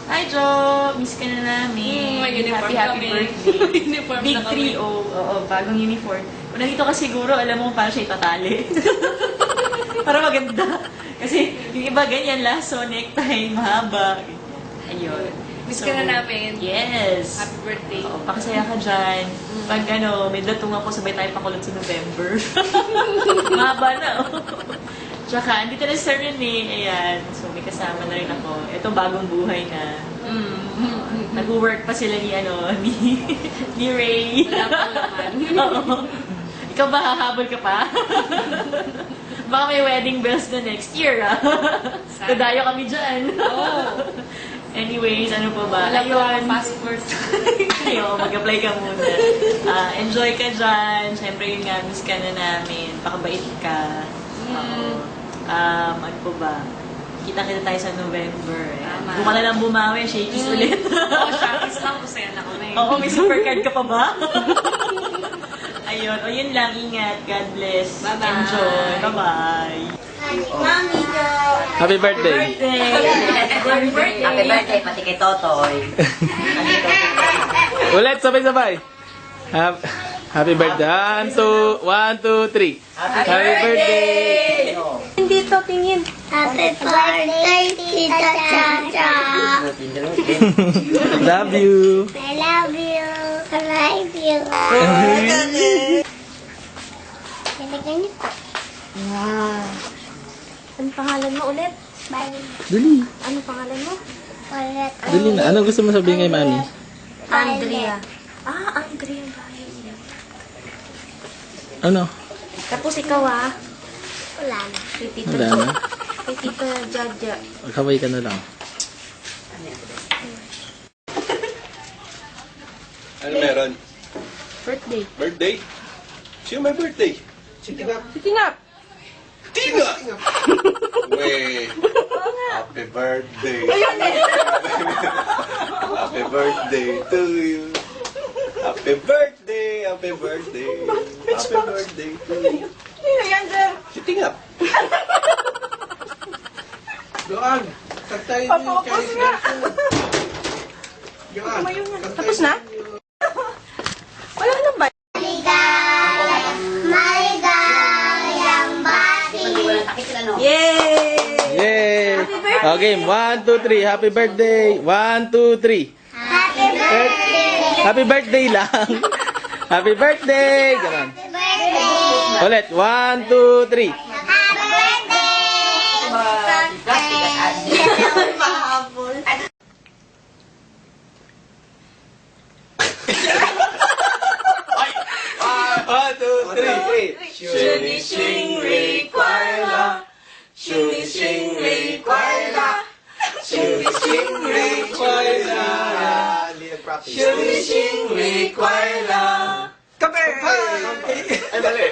Hi, Jo! Miss ka na namin. May uniform Happy kami. birthday. Uniform Big na kami. 3, oo, bagong uniform. Kung nandito ka siguro, alam mo paano siya itatali. Para maganda. Kasi yung iba ganyan lang, so necktie, mahaba. Ayun. Miss ka na namin. Yes. Happy birthday. Oo, pakasaya ka dyan. Pag may datungan ko, sabay tayo pakulot sa November. Mahaba na, oh. Tsaka, andito na si Sir Rene. Ayan. So, may kasama na rin ako. Ito, bagong buhay na. Nag-work pa sila ni Ray. Wala pa naman. Oo. Ikaw ba, hahabol ka pa? Baka may wedding bells na next year, ah. Tadayo kami dyan. Oh. Anyways, ano pa ba? Wala pa Ayun. akong passport. Ayun, mag-apply ka muna. Enjoy ka dyan. Siyempre, yun nga, miss ka na namin. Pakabait ka. Ano po ba? Kita-kita tayo sa November. Tama. Doon ka na lang bumawi, shakies ulit. Oo, shoppies lang. Masaya na kami. Oo, may supercard ka pa ba? Ayun, o yun lang, ingat. God bless. Bye-bye. Enjoy. Bye-bye. Mami daw. Happy birthday! Happy birthday! Happy birthday, pati kay Totoy. Ulit, sabay-sabay. Happy birthday. 1, 2, 3. Happy birthday! Dito, tingin. Happy birthday, Tita Chacha. Love you. I love you. I love you. Nilagay niyo. Wow. Anong pangalan mo ulit? Bye. Dali. Anong pangalan mo? Ulit. Dali na. Ano gusto mo sabihin kay mami? Andrea. Andrea. Ano? Tapos ikaw Wala na. Kay Tito. Wala na. Kay Tito Jaja. Magkaway ka na lang. Ano meron? Birthday. Birthday? Sino may birthday? Si Tingap. Tingap! Weh! Happy birthday! Happy birthday to you! Happy birthday! Happy birthday! Happy birthday to you! Sino yan, Sir? Si Tingap! Doon! Kantay niyo yung Chinese version. Doon! Tapos na? Wala nang ba? Yay! Yay! Okay, 1, 2, 3. Happy birthday! 1, 2, 3. Happy birthday lang. Happy birthday! Ganon. Ulit. 1, 2, 3. Kape! Ay, mali!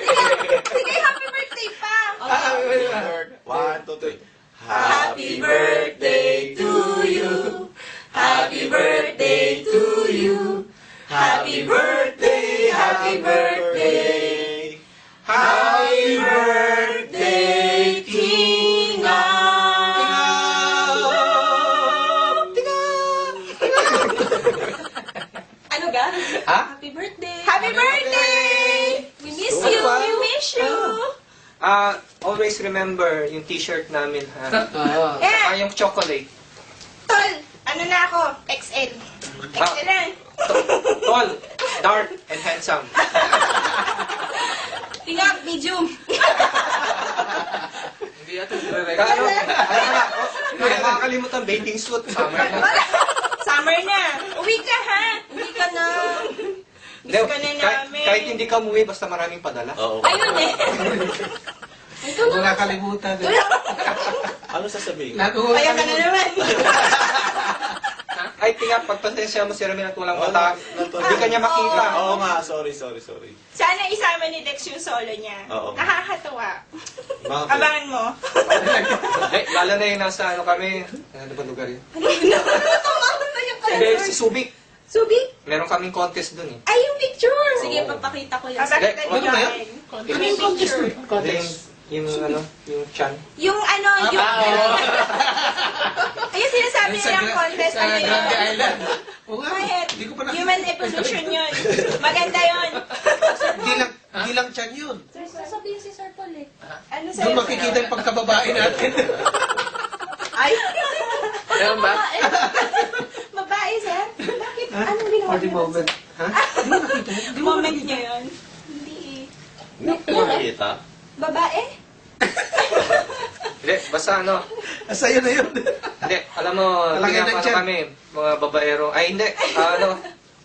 Sige, happy birthday pa! 1, 2, 3. Happy birthday to you. Happy birthday to you. Happy birthday, happy birthday. Happy birthday, Tina. Ano ga? Ha? Happy birthday. Happy birthday. We miss you. We miss you. Always remember yung t-shirt namin, ha? Yeah. Yung chocolate. Tol, ano na ako? XL. XL na. Tall, dark, and handsome. Tingap, medium. Hindi natin ano na, makakalimutan, bathing suit. Summer na. Summer na. Uwi ka, ha? Uwi ka na. Miss ka na namin. Kahit hindi ka umuwi, basta maraming padala. Oo. Ayun eh. Wala kalimutan. Ano sasabihin? Kaya ka na naman. Ay, tingnan, pagpasensya mo si Ramil at walang mata. Hindi ka niya makita. Oo nga, sorry. Sana isama ni Dex yung solo niya. Oo. Nakakatawa. Bakit? Abangan mo. Lalo na yung nasa ano kami. Ano ba lugar yun? Tumawa na yung Hindi, si Subic. Subi? Meron kaming contest dun eh. Ay, yung picture! Sige, papakita ko yun. Bakit Ano ba yan? Yung picture. Yung Yung ano, yung chan. Yung ano, yung... Ayun sinasabi niya yung contest, ano yun? Island. Oo nga. Bakit? Hindi ko pa nakita. Human evolution yun. Maganda yun. Hindi lang tiyan yun. Sasabihin si Sir Paul eh. Ano Doon sa'yo? makikita yung pagkababae natin. Ay! Meron ba? Babae, sir? Bakit? Anong ginawa For the niya? moment. Ha? Moment niya yun? Hindi eh. Makikita? Babae? Hindi, basta ano. Sa'yo na yun. Hindi, alam mo, Talaki ng pinapano tiyan. kami, mga babaero. Ay, hindi. Ano,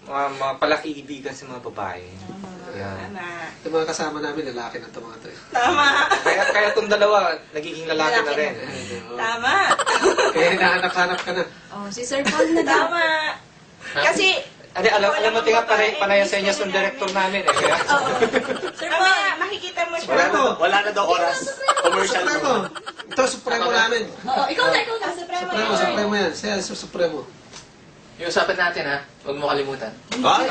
mga palakiibigan sa mga babae. Yan. Tama. Yung mga kasama namin, lalaki na ito mga ito. Tama. Kaya itong dalawa, nagiging lalaki na rin. Tama. Kaya hinahanap-hanap ka na. Oh, si Sir Paul na daw. Tama. Kasi, Hindi, alam mo, tinga panay sa inyo yung director namin eh. Kaya, Sir Paul, makikita mo siya. Wala na daw oras. Commercial Supremo. mo. Ito, Supremo namin. Oo, ikaw na, ikaw na. Supremo yan. Siya, Supremo. Yung usapan natin ha, huwag mo kalimutan. Ay,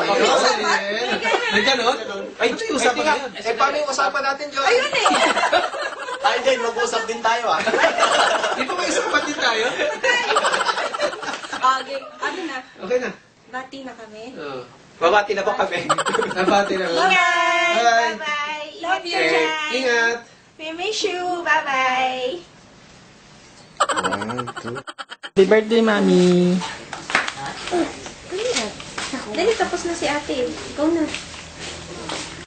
May ganon? ay, Ano yung usapan na yan? paano yung usapan natin, John? Ayun eh. Ay, din, mag-usap din tayo ah. Di ba may usapan din tayo? Okay, ano na? Okay na. Bati na kami. Oo. Babati na ba kami? Nabati na lang. Bye! Bye. Bye-bye! Love you, Okay. Jan! Ingat. We miss you! Bye-bye! Happy birthday, Mami! Dali, tapos na si ate. Ikaw na.